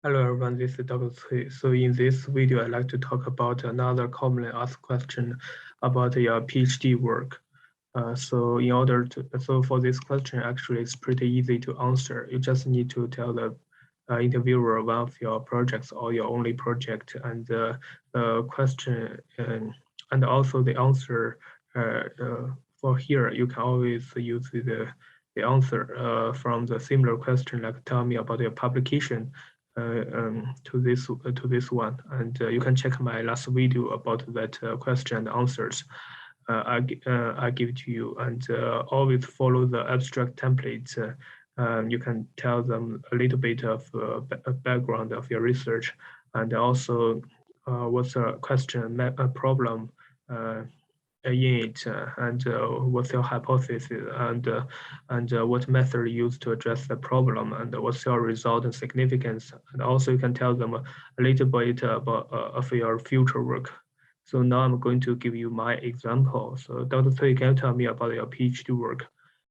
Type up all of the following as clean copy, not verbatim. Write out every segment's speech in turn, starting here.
Hello everyone, this is Dr. Cui. So in this video, I'd like to talk about another commonly asked question about your PhD work. So for this question, actually, it's pretty easy to answer. You just need to tell the interviewer one of your projects or your only project, and the question and also the answer for here. You can always use the answer from the similar question, like tell me about your publication to this one, and you can check my last video about that question and answers. I give to you, and always follow the abstract template. You can tell them a little bit of background of your research, and also what's a question, a problem in it, and what's your hypothesis, and what method you use to address the problem, and what's your result and significance. And also you can tell them a little bit about of your future work. So now I'm going to give you my example. So Dr. Cui, can you tell me about your PhD work?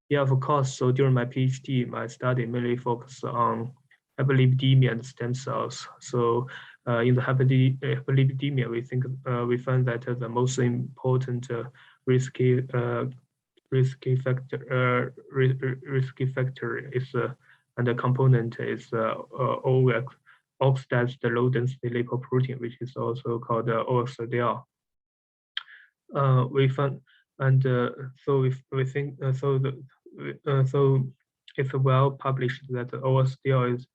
Yeah, of course. So during my PhD, my study mainly focused on hyperlipidemia and stem cells. So in the hyperlipidemia, we find that the most important risky risky factor risky factor is and the component is oxidized low density lipoprotein, which is also called OXDL. We found, and so we think so it's well published that the OSDL is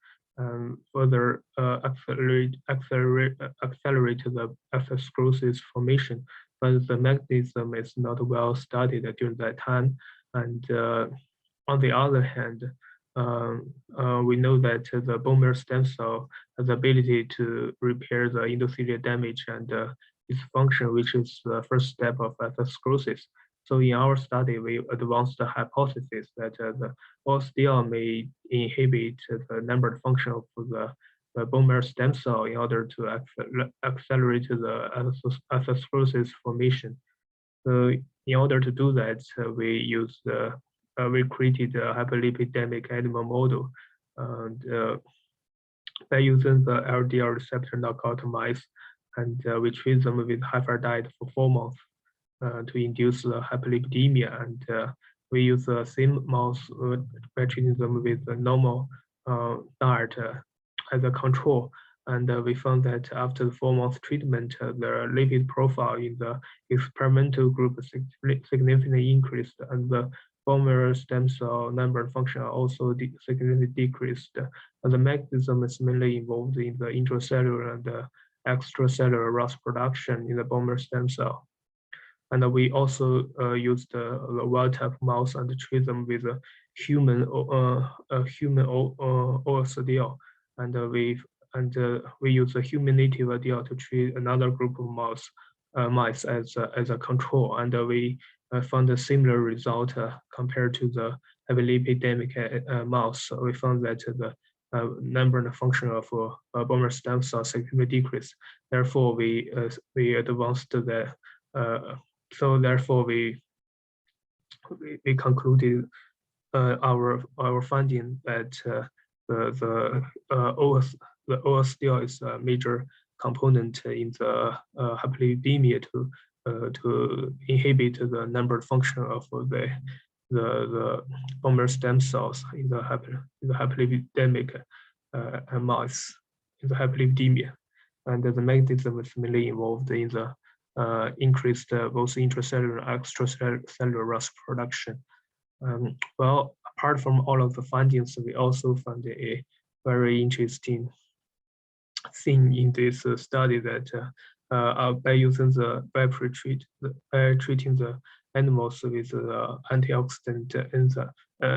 further accelerate the atherosclerosis formation, but the mechanism is not well studied during that time. And on the other hand, we know that the bone marrow stem cell has the ability to repair the endothelial damage and its function, which is the first step of atherosclerosis. So in our study, we advanced the hypothesis that the OSDL may inhibit the numbered function of the bone marrow stem cell in order to accelerate the atherosclerosis formation. So in order to do that, we created a hyperlipidemic animal model, and by using the LDL receptor knockout mice, and we treat them with high-fat diet for 4 months to induce the hyperlipidemia, and we use the same mouse by treating them with the normal diet as a control. And we found that after the 4 month treatment, the lipid profile in the experimental group significantly increased, and the bone marrow stem cell number and function also significantly decreased. And the mechanism is mainly involved in the intracellular and extracellular ROS production in the bone marrow stem cell. And we also used the wild type mouse and treat them with a human OSDL, and we use a human native ADL to treat another group of mice as a control, and we found a similar result compared to the hyperlipidemic mouse. So we found that the number and function of bone marrow stem cells significantly decreased. Therefore, we advanced the so therefore we concluded our finding that the OSDL is a major component in the hyperlipidemia to inhibit the numbered function of the bone marrow stem cells in the hyperlipidemic mice, in the hyperlipidemia. And the mechanism is mainly involved in the increased both intracellular and extracellular ROS production. Well, apart from all of the findings, we also found a very interesting thing in this study that by treating the animals with antioxidant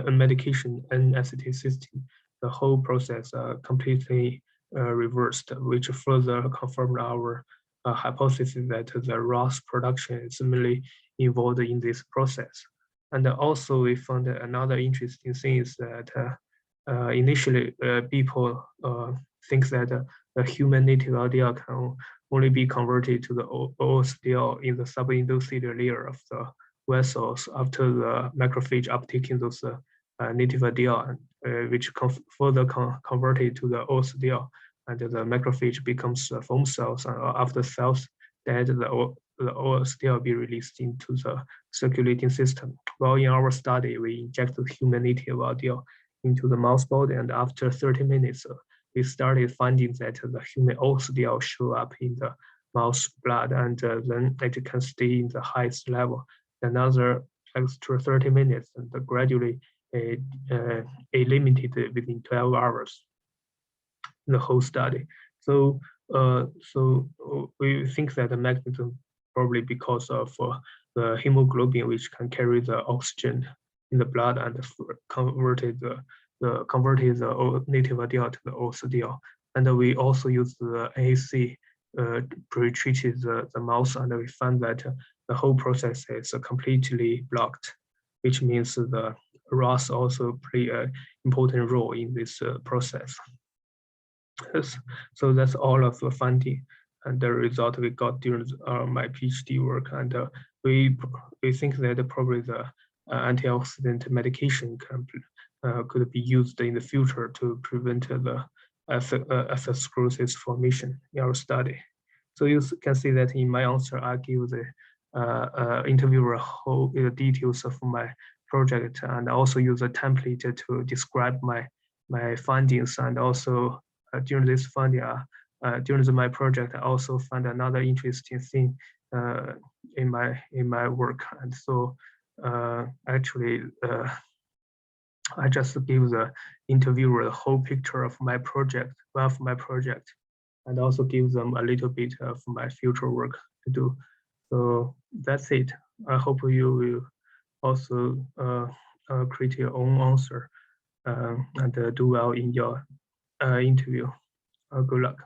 medication N-acetylcysteine, the whole process completely reversed, which further confirmed our hypothesis that the ROS production is mainly involved in this process. And also we found another interesting thing is that initially people think that the human native LDL can only be converted to the OSDL in the subendothelial layer of the vessels after the macrophage uptaking those native LDL, which further converted to the OSDL. and the macrophage becomes foam cells, and after cells dead, the oil still be released into the circulating system. While in our study, we injected human native oil into the mouse body, and after 30 minutes, we started finding that the human oil still show up in the mouse blood, and then it can stay in the highest level. Another extra 30 minutes, and gradually eliminated within 12 hours in the whole study. So, we think that the mechanism probably because of the hemoglobin, which can carry the oxygen in the blood and converted the native adult to the OCDL. And we also use the NAC pre-treated the mouse, and we found that the whole process is completely blocked, which means the ROS also play an important role in this process. So that's all of the finding and the result we got during my PhD work. And we think that probably the antioxidant medication could be used in the future to prevent the atherosclerosis formation in our study. So you can see that in my answer, I give the interviewer whole details of my project, and also use a template to describe my findings. And also during this finding, during my project, I also found another interesting thing in my work. And so actually, I just give the interviewer the whole picture of my project, and also give them a little bit of my future work to do. So that's it. I hope you will also create your own answer and do well in your interview. Good luck.